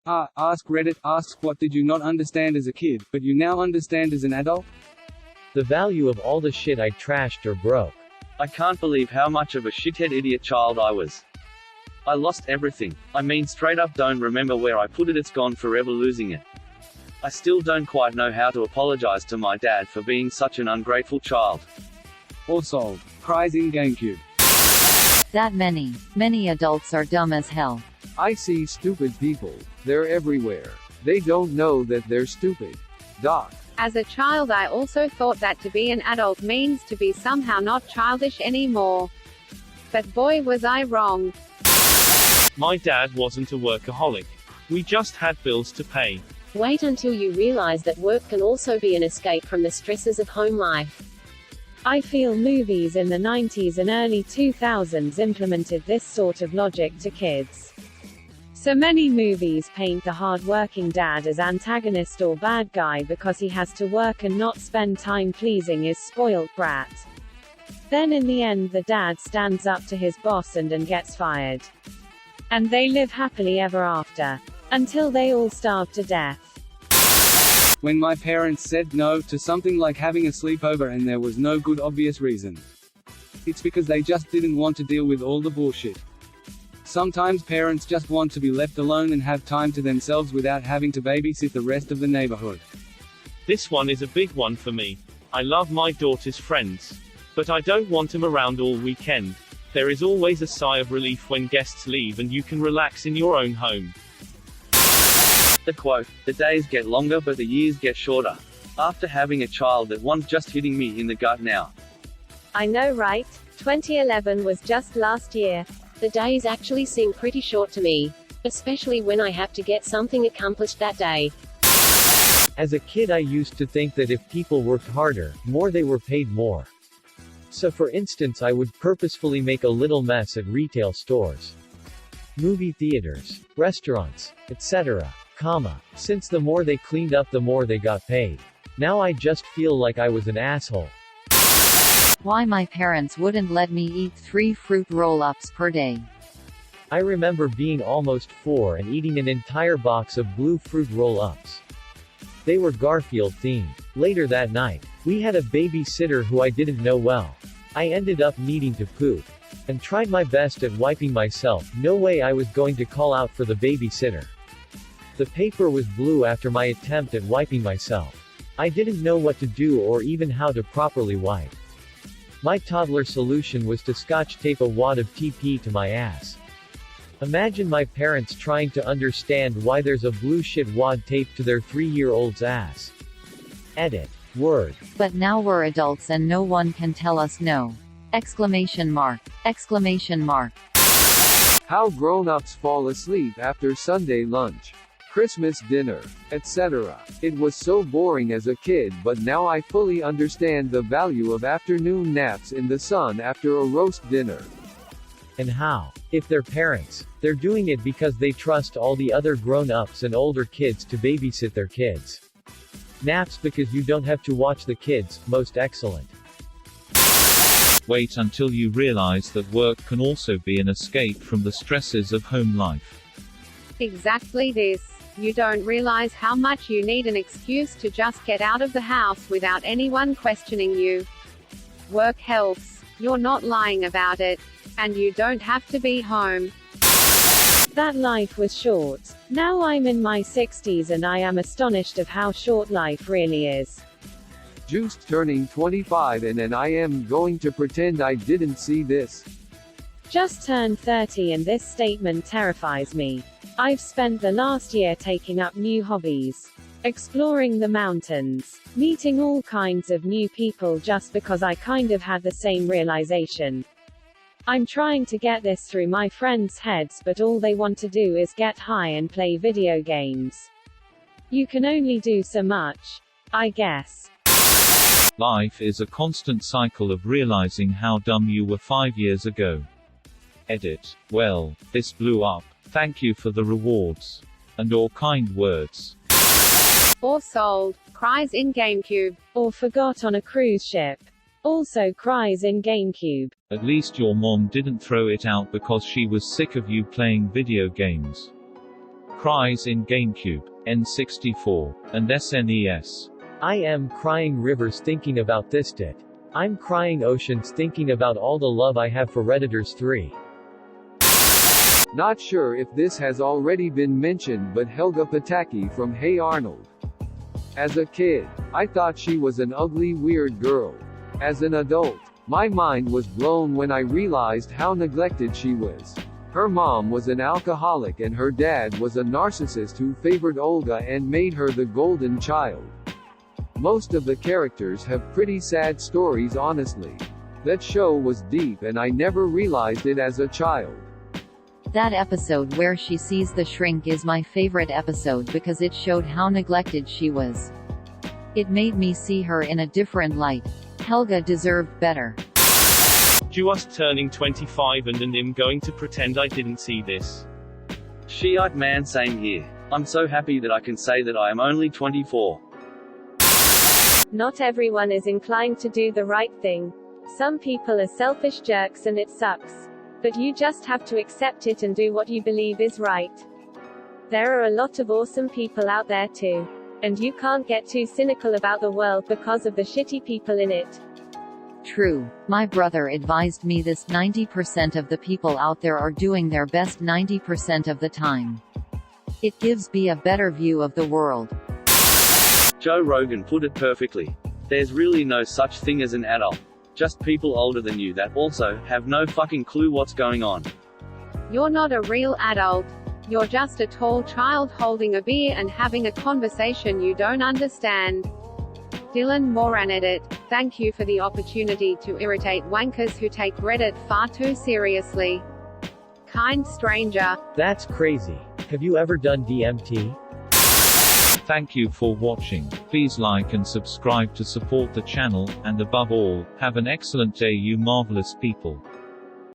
Askreddit asks, what did you not understand as a kid, but you now understand as an adult? The value of all the shit I trashed or broke. I can't believe how much of a shithead idiot child I was. I lost everything. I mean, straight up don't remember where I put it. It's gone forever, losing it. I still don't quite know how to apologize to my dad for being such an ungrateful child. Or sold. Cries in GameCube. That many adults are dumb as hell. I see stupid people. They're everywhere. They don't know that they're stupid. Doc. As a child, I also thought that to be an adult means to be somehow not childish anymore. But boy, was I wrong. My dad wasn't a workaholic. We just had bills to pay. Wait until you realize that work can also be an escape from the stresses of home life. I feel movies in the 90s and early 2000s implemented this sort of logic to kids. So many movies paint the hard-working dad as antagonist or bad guy because he has to work and not spend time pleasing his spoiled brat. Then in the end the dad stands up to his boss and gets fired. And they live happily ever after. Until they all starve to death. When my parents said no to something like having a sleepover and there was no good obvious reason. It's because they just didn't want to deal with all the bullshit. Sometimes parents just want to be left alone and have time to themselves without having to babysit the rest of the neighborhood. This one is a big one for me. I love my daughter's friends. But I don't want them around all weekend. There is always a sigh of relief when guests leave and you can relax in your own home. The quote, the days get longer but the years get shorter. After having a child that one's just hitting me in the gut now. I know, right? 2011 was just last year. The days actually seem pretty short to me. Especially when I have to get something accomplished that day. As a kid I used to think that if people worked harder, more they were paid more. So for instance I would purposefully make a little mess at retail stores, movie theaters, restaurants, etc. Since the more they cleaned up the more they got paid. Now I just feel like I was an asshole. Why my parents wouldn't let me eat 3 fruit roll-ups per day. I remember being almost 4 and eating an entire box of blue fruit roll-ups. They were Garfield themed. Later that night, we had a babysitter who I didn't know well. I ended up needing to poop. And tried my best at wiping myself. No way I was going to call out for the babysitter. The paper was blue after my attempt at wiping myself. I didn't know what to do or even how to properly wipe. My toddler solution was to scotch tape a wad of TP to my ass. Imagine my parents trying to understand why there's a blue shit wad taped to their 3-year-old's ass. Edit. Word. But now we're adults and no one can tell us no. Exclamation mark. Exclamation mark. How grown-ups fall asleep after Sunday lunch, Christmas dinner, etc. It was so boring as a kid, but now I fully understand the value of afternoon naps in the sun after a roast dinner. And how, if they're parents, they're doing it because they trust all the other grown-ups and older kids to babysit their kids. Naps because you don't have to watch the kids, most excellent. Wait until you realize that work can also be an escape from the stresses of home life. Exactly this. You don't realize how much you need an excuse to just get out of the house without anyone questioning you. Work helps. You're not lying about it. And you don't have to be home. That life was short. Now I'm in my 60s and I am astonished of how short life really is. Juiced turning 25 and I am going to pretend I didn't see this. Just turned 30 and this statement terrifies me. I've spent the last year taking up new hobbies. Exploring the mountains. Meeting all kinds of new people just because I kind of had the same realization. I'm trying to get this through my friends' heads but all they want to do is get high and play video games. You can only do so much, I guess. Life is a constant cycle of realizing how dumb you were 5 years ago. Edit. Well, this blew up. Thank you for the rewards. And all kind words. Or sold. Cries in GameCube. Or forgot on a cruise ship. Also cries in GameCube. At least your mom didn't throw it out because she was sick of you playing video games. Cries in GameCube, N64, and SNES. I am crying rivers thinking about this dit. I'm crying oceans thinking about all the love I have for Redditors 3. Not sure if this has already been mentioned, but Helga Pataki from Hey Arnold. As a kid, I thought she was an ugly weird girl. As an adult, my mind was blown when I realized how neglected she was. Her mom was an alcoholic and her dad was a narcissist who favored Olga and made her the golden child. Most of the characters have pretty sad stories, honestly. That show was deep and I never realized it as a child. That episode where she sees the shrink is my favorite episode because it showed how neglected she was. It made me see her in a different light. Helga deserved better. Just turning 25 and I'm going to pretend I didn't see this. Shiite man, same here. I'm so happy that I can say that I am only 24. Not everyone is inclined to do the right thing. Some people are selfish jerks and it sucks. But you just have to accept it and do what you believe is right. There are a lot of awesome people out there too. And you can't get too cynical about the world because of the shitty people in it. True. My brother advised me this: 90% of the people out there are doing their best 90% of the time. It gives me a better view of the world. Joe Rogan put it perfectly. There's really no such thing as an adult. Just people older than you that also have no fucking clue what's going on. You're not a real adult. You're just a tall child holding a beer and having a conversation you don't understand. Dylan Moran edit. Thank you for the opportunity to irritate wankers who take Reddit far too seriously. Kind stranger. That's crazy. Have you ever done DMT? Thank you for watching. Please like and subscribe to support the channel, and above all, have an excellent day, you marvelous people.